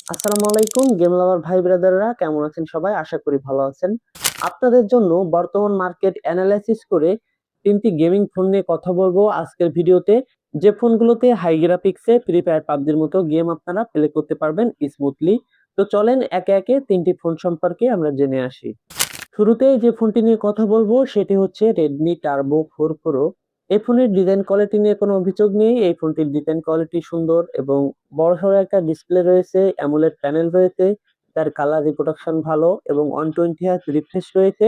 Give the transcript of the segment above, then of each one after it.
আসসালামু আলাইকুম গেম লাভার ভাই ব্রাদাররা, কেমন আছেন সবাই? আশা করি ভালো আছেন। আপনাদের জন্য বর্তমান মার্কেট অ্যানালাইসিস করে তিনটি গেমিং ফোন নিয়ে কথা বলবো আজকের ভিডিওতে। যে ফোনগুলোতে হাই গ্রাফিক্সে ফ্রি ফায়ার পাবজির মতো গেম আপনারা প্লে করতে পারবেন স্মুথলি। তো চলেন একে একে তিনটি ফোন সম্পর্কে আমরা জেনে আসি। শুরুতেই যে ফোনটি নিয়ে কথা বলবো সেটি হচ্ছে Redmi Turbo 4 Pro। এই ফোনের ডিজাইন কোয়ালিটি নিয়ে কোনো অভিযোগ নেই। এই ফোনটির ডিজাইন কোয়ালিটি সুন্দর এবং বড়সড় একটা ডিসপ্লে রয়েছে, অ্যামোলেড প্যানেল রয়েছে, তার কালার রিপ্রোডাকশন ভালো এবং 120 হার্জ রিফ্রেশ রয়েছে,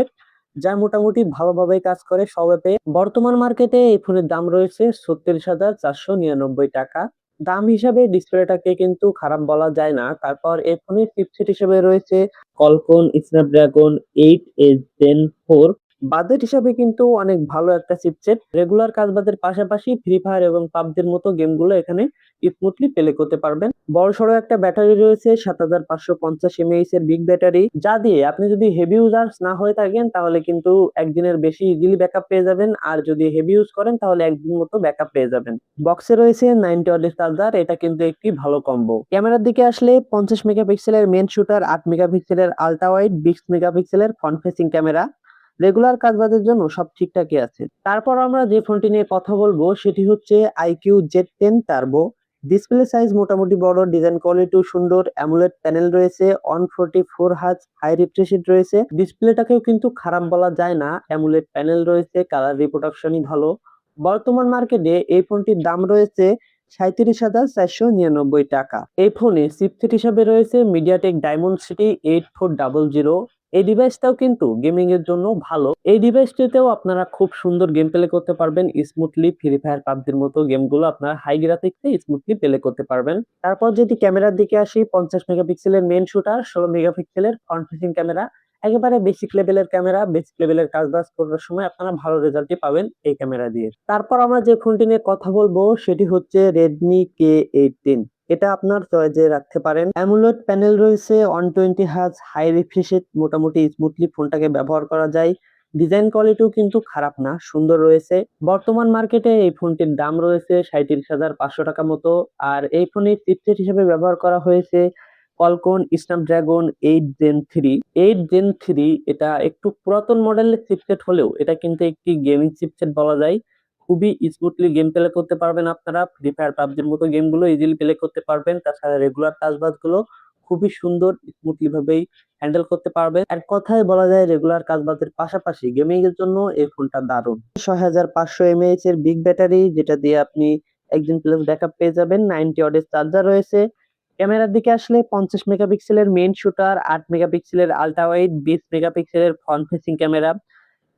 যা মোটামুটি ভালোভাবেই কাজ করে সব অ্যাপে। বর্তমান মার্কেটে এই ফোনের দাম রয়েছে 36,499 টাকা। দাম হিসাবে ডিসপ্লেটাকে কিন্তু খারাপ বলা যায় না। তারপর এই ফোনের চিপসেট হিসেবে রয়েছে কলকন স্ন্যাপড্রাগন 8 জেন 4। বাজেট হিসাবে কিন্তু অনেক ভালো একটা চিপসেট। রেগুলার কাজবাজের পাশাপাশি ফ্রি ফায়ার এবং পাবজির মতো গেমগুলো এখানে স্মুথলি প্লে করতে পারবেন। বড়সড় একটা ব্যাটারি রয়েছে, 7550 mAh এর বিগ ব্যাটারি, যা দিয়ে আপনি যদি হেভি ইউজার্স না হয়ে থাকেন তাহলে কিন্তু একদিনের বেশি ইজিলি ব্যাকআপ পেয়ে যাবেন, আর যদি হেভি ইউজ করেন তাহলে একদিন মতো ব্যাকআপ পেয়ে যাবেন। বক্সে রয়েছে 90 ওয়াটের চার্জার, এটা কিন্তু একটি ভালো কম্বো। ক্যামেরার দিকে আসলে 50 মেগাপিক্সেলের মেন শুটার, 8 মেগাপিক্সেলের আলট্রা ওয়াইড, 20 মেগাপিক্সেলের ফ্রন্ট ফেসিং ক্যামেরা। রেগুলার কাজবাজের জন্য সব ঠিকঠাকই আছে। তারপর আমরা যে ফোনটি নিয়ে কথা বলবো সেটি হচ্ছে iQOO Z10 Turbo। Display size মোটামুটি বড়, ডিজাইন কোয়ালিটিও সুন্দর, অ্যামোলেড প্যানেল রয়েছে, 144 হার্জ হাই রিফ্রেশ রেট রয়েছে। ডিসপ্লেটাকেও কিন্তু খারাপ বলা যায় না, অ্যামোলেড প্যানেল রয়েছে, কালার রিপ্রোডাকশনই ভালো। বর্তমান মার্কেটে এই ফোনটির দাম রয়েছে 37,499 টাকা। এই ফোনে চিপসেট হিসাবে রয়েছে মিডিয়াটেক ডায়মন্ড সিটি 8400। এই ডিভাইসটাও কিন্তু গেমিং এর জন্য ভালো। এই ডিভাইসটিতেও আপনারা খুব সুন্দর গেম প্লে করতে পারবেন স্মুথলি। ফ্রি ফায়ার পাবজির মতো গেমগুলো আপনারা হাই গ্রাফিক্সে স্মুথলি প্লে করতে পারবেন। তারপর যদি ক্যামেরার দিকে আসি, 50 মেগাপিক্সেলের মেইন শুটার, 16 মেগাপিক্সেলের ফ্রন্ট ফেসিং ক্যামেরা। একেবারে বেসিক লেভেলের ক্যামেরা, বেসিক লেভেলের কাজবাজ করার সময় আপনারা ভালো রেজাল্টই পাবেন এই ক্যামেরা দিয়ে। তারপর আমরা যে ফোনটি নিয়ে কথা বলবো সেটি হচ্ছে Redmi K18। এটা আপনার চয়েসে রাখতে পারেন। অ্যামোলেড প্যানেল রয়েছে, 120 হার্জ হাই রিফ্রেশ রেট, মোটামুটি স্মুথলি ফোনটাকে ব্যবহার করা যায়। ডিজাইন কোয়ালিটিও কিন্তু খারাপ না, সুন্দর রয়েছে। বর্তমান মার্কেটে এই ফোনটির দাম রয়েছে 37,500 টাকা মতো। আর এই ফোনের চিপসেট হিসেবে ব্যবহার করা হয়েছে কলকন স্ন্যাপড্রাগন 8 Gen 3। 8 Gen 3 এটা একটু পুরাতন মডেলের চিপসেট হলেও এটা কিন্তু একটি গেমিং চিপসেট বলা যায়। খুবই স্মুথলি গেম প্লে করতে পারবেন আপনারা। ফ্রি ফায়ার পাবজির মতো গেমগুলো ইজিলি প্লে করতে পারবেন। তাছাড়া রেগুলার কাজবাজগুলো খুবই সুন্দর স্মুথলি ভাবেই হ্যান্ডেল করতে পারবেন। এক কথায় বলা যায় রেগুলার কাজবাজের পাশাপাশি গেমিং এর জন্য এই ফোনটা দারুণ। 6500 mAh এর বিগ ব্যাটারি, যেটা দিয়ে আপনি একদিন প্লাস ব্যাকআপ পেয়ে যাবেন। 90 ওয়াটের চার্জার রয়েছে। ক্যামেরার দিকে আসলে 50 মেগাপিক্সেলের মেইন শুটার, 8 মেগাপিক্সেলের আলট্রা ওয়াইড, 20 মেগাপিক্সেলের ফ্রন্ট ফেসিং ক্যামেরা।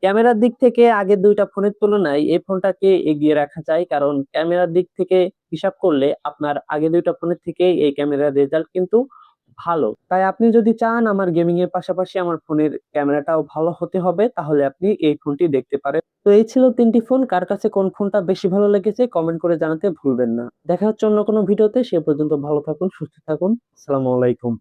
ক্যামেরার দিক থেকে আগের দুইটা ফোনের তুলনায় এই ফোনটাকে এগিয়ে রাখা যায়, কারণ ক্যামেরার দিক থেকে হিসাব করলে আপনার আগে দুইটা ফোনের থেকে এই ক্যামেরার রেজাল্ট কিন্তু ভালো। তাই আপনি যদি চান আমার গেমিং এর পাশাপাশি আমার ফোনের ক্যামেরাটাও ভালো হতে হবে, তাহলে আপনি এই ফোনটি দেখতে পারেন। তো এই ছিল তিনটি ফোন। কার কাছে কোন ফোনটা বেশি ভালো লেগেছে কমেন্ট করে জানাতে ভুলবেন না। দেখা হচ্ছে অন্য কোনো ভিডিওতে। সে পর্যন্ত ভালো থাকুন, সুস্থ থাকুন। আসসালামু আলাইকুম।